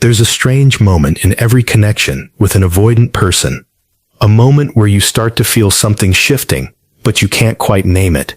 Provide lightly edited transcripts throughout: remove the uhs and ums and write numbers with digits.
There's a strange moment in every connection with an avoidant person. A moment where you start to feel something shifting, but you can't quite name it.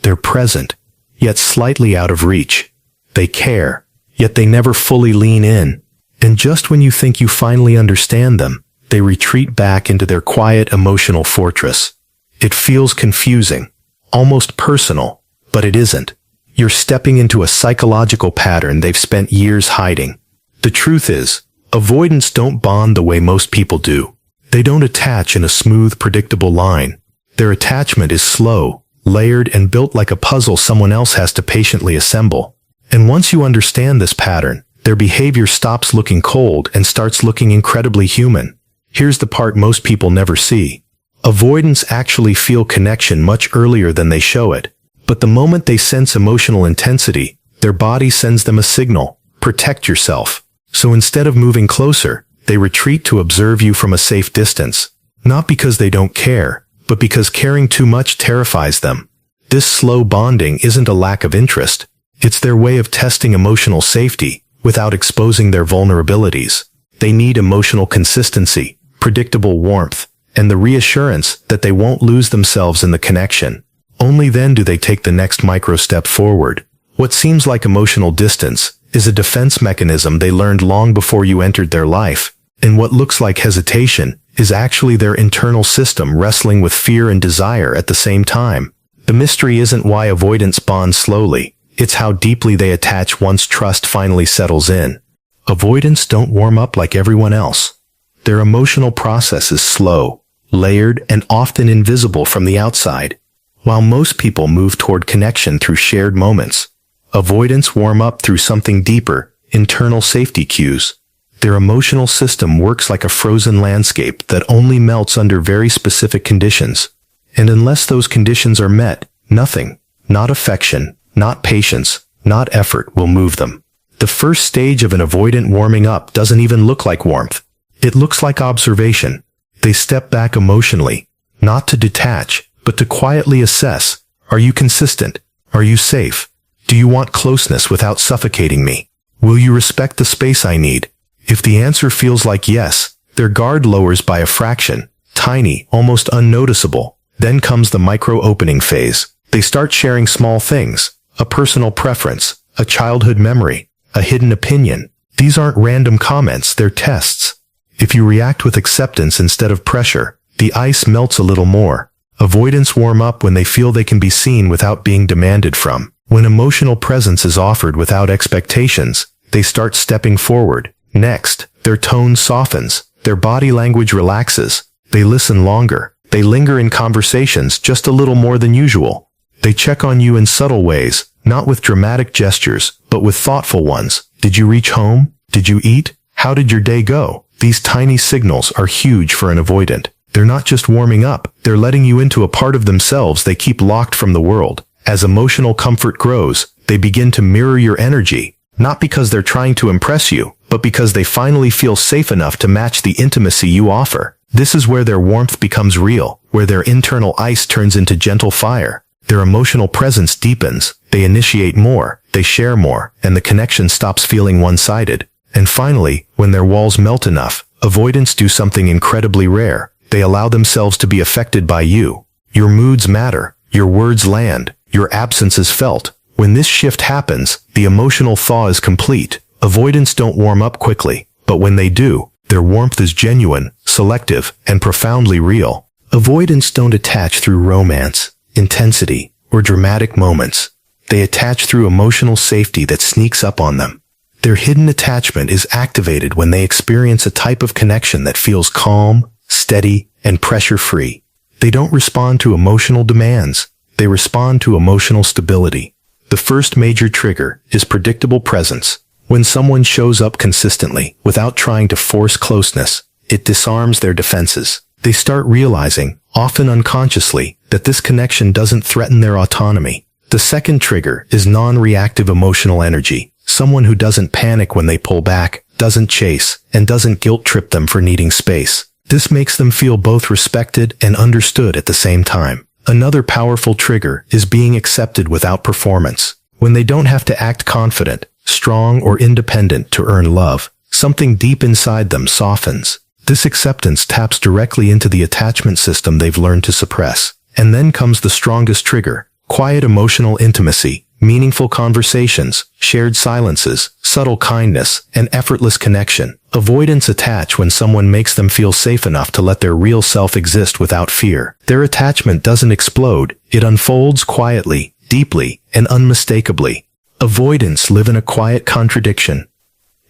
They're present, yet slightly out of reach. They care, yet they never fully lean in. And just when you think you finally understand them, they retreat back into their quiet emotional fortress. It feels confusing, almost personal, but it isn't. You're stepping into a psychological pattern they've spent years hiding. The truth is, avoidants don't bond the way most people do. They don't attach in a smooth, predictable line. Their attachment is slow, layered, and built like a puzzle someone else has to patiently assemble. And once you understand this pattern, their behavior stops looking cold and starts looking incredibly human. Here's the part most people never see. Avoidants actually feel connection much earlier than they show it. But the moment they sense emotional intensity, their body sends them a signal: protect yourself. So instead of moving closer, they retreat to observe you from a safe distance. Not because they don't care, but because caring too much terrifies them. This slow bonding isn't a lack of interest. It's their way of testing emotional safety without exposing their vulnerabilities. They need emotional consistency, predictable warmth, and the reassurance that they won't lose themselves in the connection. Only then do they take the next micro step forward. What seems like emotional distance is a defense mechanism they learned long before you entered their life, and what looks like hesitation is actually their internal system wrestling with fear and desire at the same time. The mystery isn't why avoidants bond slowly, it's how deeply they attach once trust finally settles in. Avoidants don't warm up like everyone else. Their emotional process is slow, layered, and often invisible from the outside. While most people move toward connection through shared moments, avoidants warm up through something deeper: internal safety cues. Their emotional system works like a frozen landscape that only melts under very specific conditions. And unless those conditions are met, nothing, not affection, not patience, not effort, will move them. The first stage of an avoidant warming up doesn't even look like warmth. It looks like observation. They step back emotionally, not to detach, but to quietly assess: are you consistent? Are you safe? Do you want closeness without suffocating me? Will you respect the space I need? If the answer feels like yes, their guard lowers by a fraction, tiny, almost unnoticeable. Then comes the micro-opening phase. They start sharing small things: a personal preference, a childhood memory, a hidden opinion. These aren't random comments, they're tests. If you react with acceptance instead of pressure, the ice melts a little more. Avoidants warm up when they feel they can be seen without being demanded from. When emotional presence is offered without expectations, they start stepping forward. Next, their tone softens, their body language relaxes. They listen longer. They linger in conversations just a little more than usual. They check on you in subtle ways, not with dramatic gestures, but with thoughtful ones. Did you reach home? Did you eat? How did your day go? These tiny signals are huge for an avoidant. They're not just warming up, they're letting you into a part of themselves they keep locked from the world. As emotional comfort grows, they begin to mirror your energy, not because they're trying to impress you, but because they finally feel safe enough to match the intimacy you offer. This is where their warmth becomes real, where their internal ice turns into gentle fire. Their emotional presence deepens, they initiate more, they share more, and the connection stops feeling one-sided. And finally, when their walls melt enough, avoidants do something incredibly rare. They allow themselves to be affected by you. Your moods matter, your words land, your absence is felt. When this shift happens, the emotional thaw is complete. Avoidants don't warm up quickly, but when they do, their warmth is genuine, selective, and profoundly real. Avoidants don't attach through romance, intensity, or dramatic moments. They attach through emotional safety that sneaks up on them. Their hidden attachment is activated when they experience a type of connection that feels calm, steady, and pressure-free. They don't respond to emotional demands. They respond to emotional stability. The first major trigger is predictable presence. When someone shows up consistently, without trying to force closeness, it disarms their defenses. They start realizing, often unconsciously, that this connection doesn't threaten their autonomy. The second trigger is non-reactive emotional energy. Someone who doesn't panic when they pull back, doesn't chase, and doesn't guilt-trip them for needing space. This makes them feel both respected and understood at the same time. Another powerful trigger is being accepted without performance. When they don't have to act confident, strong, or independent to earn love, Something deep inside them softens. This acceptance taps directly into the attachment system they've learned to suppress. And then comes the strongest trigger: quiet emotional intimacy, meaningful conversations, shared silences, subtle kindness, and effortless connection. Avoidants attach when someone makes them feel safe enough to let their real self exist without fear. Their attachment doesn't explode, it unfolds quietly, deeply, and unmistakably. Avoidants live in a quiet contradiction.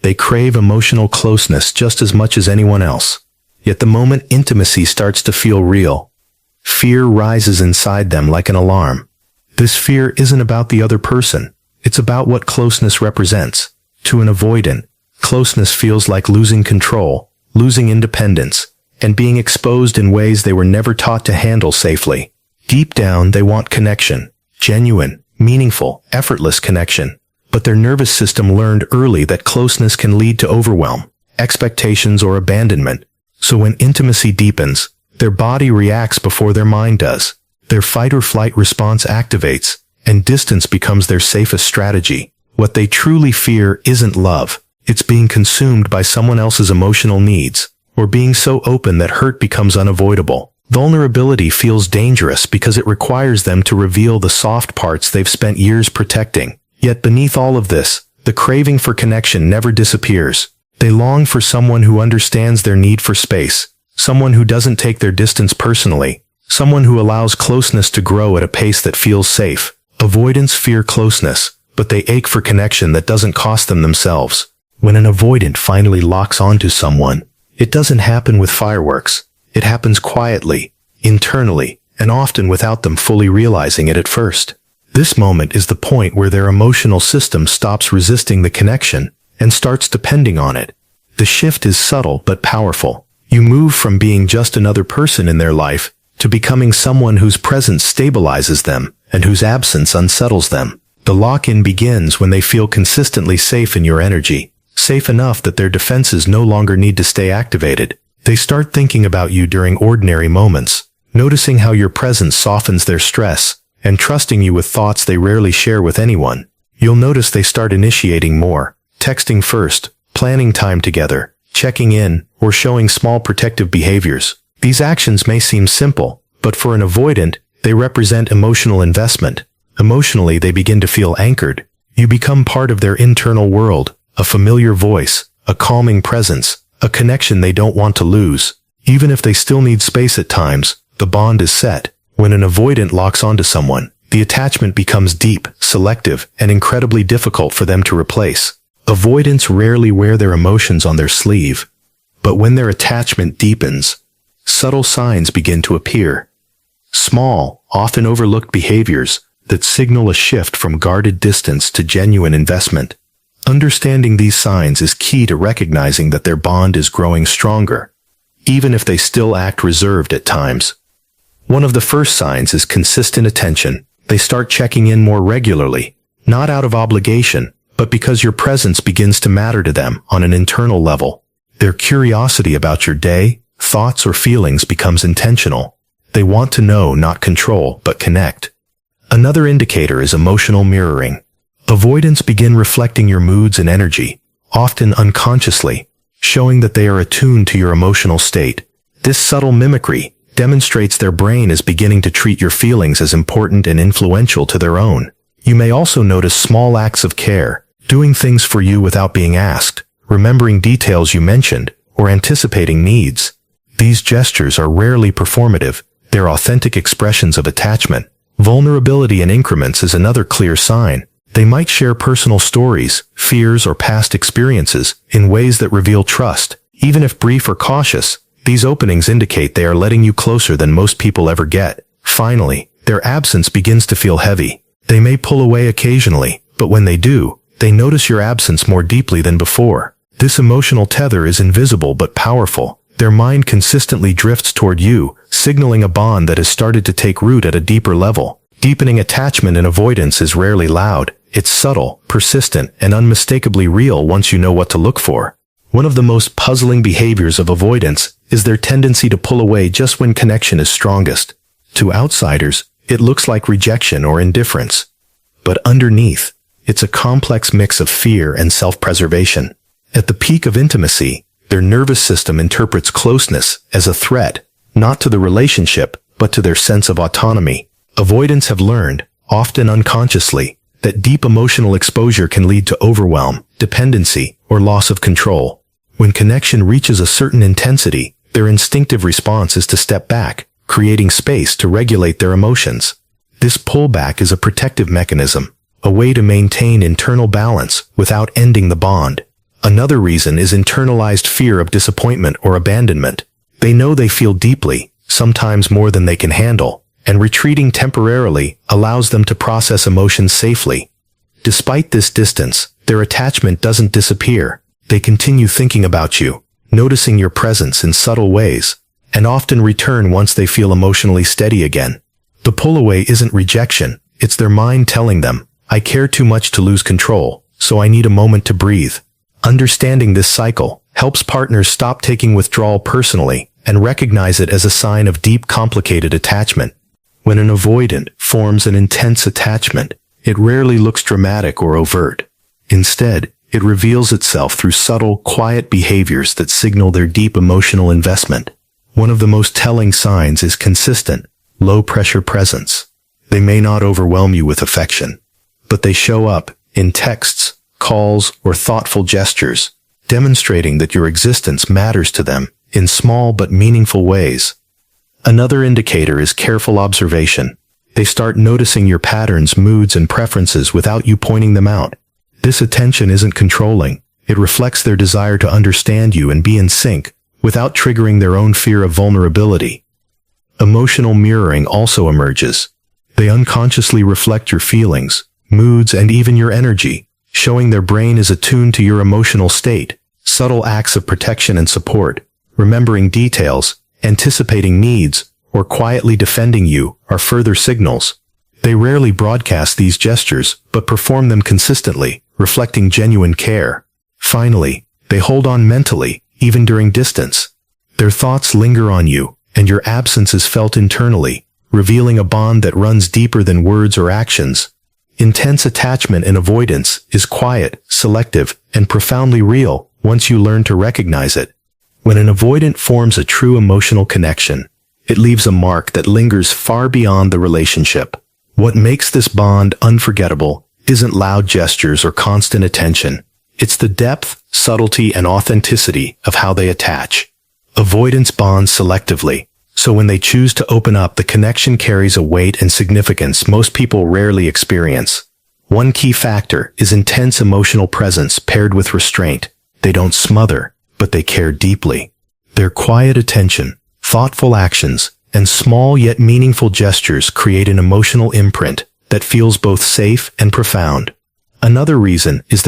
They crave emotional closeness just as much as anyone else. Yet the moment intimacy starts to feel real, fear rises inside them like an alarm. This fear isn't about the other person. It's about what closeness represents. To an avoidant, closeness feels like losing control, losing independence, and being exposed in ways they were never taught to handle safely. Deep down, they want connection. Genuine, meaningful, effortless connection. But their nervous system learned early that closeness can lead to overwhelm, expectations, or abandonment. So when intimacy deepens, their body reacts before their mind does. Their fight or flight response activates, and distance becomes their safest strategy. What they truly fear isn't love. It's being consumed by someone else's emotional needs, or being so open that hurt becomes unavoidable. Vulnerability feels dangerous because it requires them to reveal the soft parts they've spent years protecting. Yet beneath all of this, the craving for connection never disappears. They long for someone who understands their need for space, someone who doesn't take their distance personally, someone who allows closeness to grow at a pace that feels safe. Avoidants fear closeness, but they ache for connection that doesn't cost them themselves. When an avoidant finally locks onto someone, it doesn't happen with fireworks. It happens quietly, internally, and often without them fully realizing it at first. This moment is the point where their emotional system stops resisting the connection and starts depending on it. The shift is subtle but powerful. You move from being just another person in their life to becoming someone whose presence stabilizes them and whose absence unsettles them. The lock-in begins when they feel consistently safe in your energy, safe enough that their defenses no longer need to stay activated. They start thinking about you during ordinary moments, noticing how your presence softens their stress, and trusting you with thoughts they rarely share with anyone. You'll notice they start initiating more, texting first, planning time together, checking in, or showing small protective behaviors. These actions may seem simple, but for an avoidant, they represent emotional investment. Emotionally, they begin to feel anchored. You become part of their internal world, a familiar voice, a calming presence, a connection they don't want to lose. Even if they still need space at times, the bond is set. When an avoidant locks onto someone, the attachment becomes deep, selective, and incredibly difficult for them to replace. Avoidants rarely wear their emotions on their sleeve, but when their attachment deepens, subtle signs begin to appear. Small, often overlooked behaviors that signal a shift from guarded distance to genuine investment. Understanding these signs is key to recognizing that their bond is growing stronger, even if they still act reserved at times. One of the first signs is consistent attention. They start checking in more regularly, not out of obligation, but because your presence begins to matter to them on an internal level. Their curiosity about your day, thoughts, or feelings becomes intentional. They want to know, not control, but connect. Another indicator is emotional mirroring. Avoidants begin reflecting your moods and energy, often unconsciously, showing that they are attuned to your emotional state. This subtle mimicry demonstrates their brain is beginning to treat your feelings as important and influential to their own. You may also notice small acts of care, doing things for you without being asked, remembering details you mentioned, or anticipating needs. These gestures are rarely performative. They're authentic expressions of attachment. Vulnerability in increments is another clear sign. They might share personal stories, fears, or past experiences in ways that reveal trust. Even if brief or cautious, these openings indicate they are letting you closer than most people ever get. Finally, their absence begins to feel heavy. They may pull away occasionally, but when they do, they notice your absence more deeply than before. This emotional tether is invisible but powerful. Their mind consistently drifts toward you, signaling a bond that has started to take root at a deeper level. Deepening attachment and avoidance is rarely loud. It's subtle, persistent, and unmistakably real once you know what to look for. One of the most puzzling behaviors of avoidance is their tendency to pull away just when connection is strongest. To outsiders, it looks like rejection or indifference. But underneath, it's a complex mix of fear and self-preservation. At the peak of intimacy, their nervous system interprets closeness as a threat, not to the relationship, but to their sense of autonomy. Avoidants have learned, often unconsciously, that deep emotional exposure can lead to overwhelm, dependency, or loss of control. When connection reaches a certain intensity, their instinctive response is to step back, creating space to regulate their emotions. This pullback is a protective mechanism, a way to maintain internal balance without ending the bond. Another reason is internalized fear of disappointment or abandonment. They know they feel deeply, sometimes more than they can handle, and retreating temporarily allows them to process emotions safely. Despite this distance, their attachment doesn't disappear. They continue thinking about you, noticing your presence in subtle ways, and often return once they feel emotionally steady again. The pull away isn't rejection, it's their mind telling them, I care too much to lose control, so I need a moment to breathe. Understanding this cycle helps partners stop taking withdrawal personally and recognize it as a sign of deep, complicated attachment. When an avoidant forms an intense attachment, it rarely looks dramatic or overt. Instead, it reveals itself through subtle, quiet behaviors that signal their deep emotional investment. One of the most telling signs is consistent, low-pressure presence. They may not overwhelm you with affection, but they show up in texts, calls, or thoughtful gestures, demonstrating that your existence matters to them in small but meaningful ways. Another indicator is careful observation. They start noticing your patterns, moods, and preferences without you pointing them out. This attention isn't controlling. It reflects their desire to understand you and be in sync, without triggering their own fear of vulnerability. Emotional mirroring also emerges. They unconsciously reflect your feelings, moods, and even your energy, showing their brain is attuned to your emotional state. Subtle acts of protection and support, remembering details, anticipating needs, or quietly defending you are further signals. They rarely broadcast these gestures, but perform them consistently, reflecting genuine care. Finally, they hold on mentally, even during distance. Their thoughts linger on you, and your absence is felt internally, revealing a bond that runs deeper than words or actions. Intense attachment in avoidance is quiet, selective, and profoundly real once you learn to recognize it. When an avoidant forms a true emotional connection, it leaves a mark that lingers far beyond the relationship. What makes this bond unforgettable isn't loud gestures or constant attention. It's the depth, subtlety, and authenticity of how they attach. Avoidants bond selectively, so when they choose to open up, the connection carries a weight and significance most people rarely experience. One key factor is intense emotional presence paired with restraint. They don't smother, but they care deeply. Their quiet attention, thoughtful actions, and small yet meaningful gestures create an emotional imprint that feels both safe and profound. Another reason is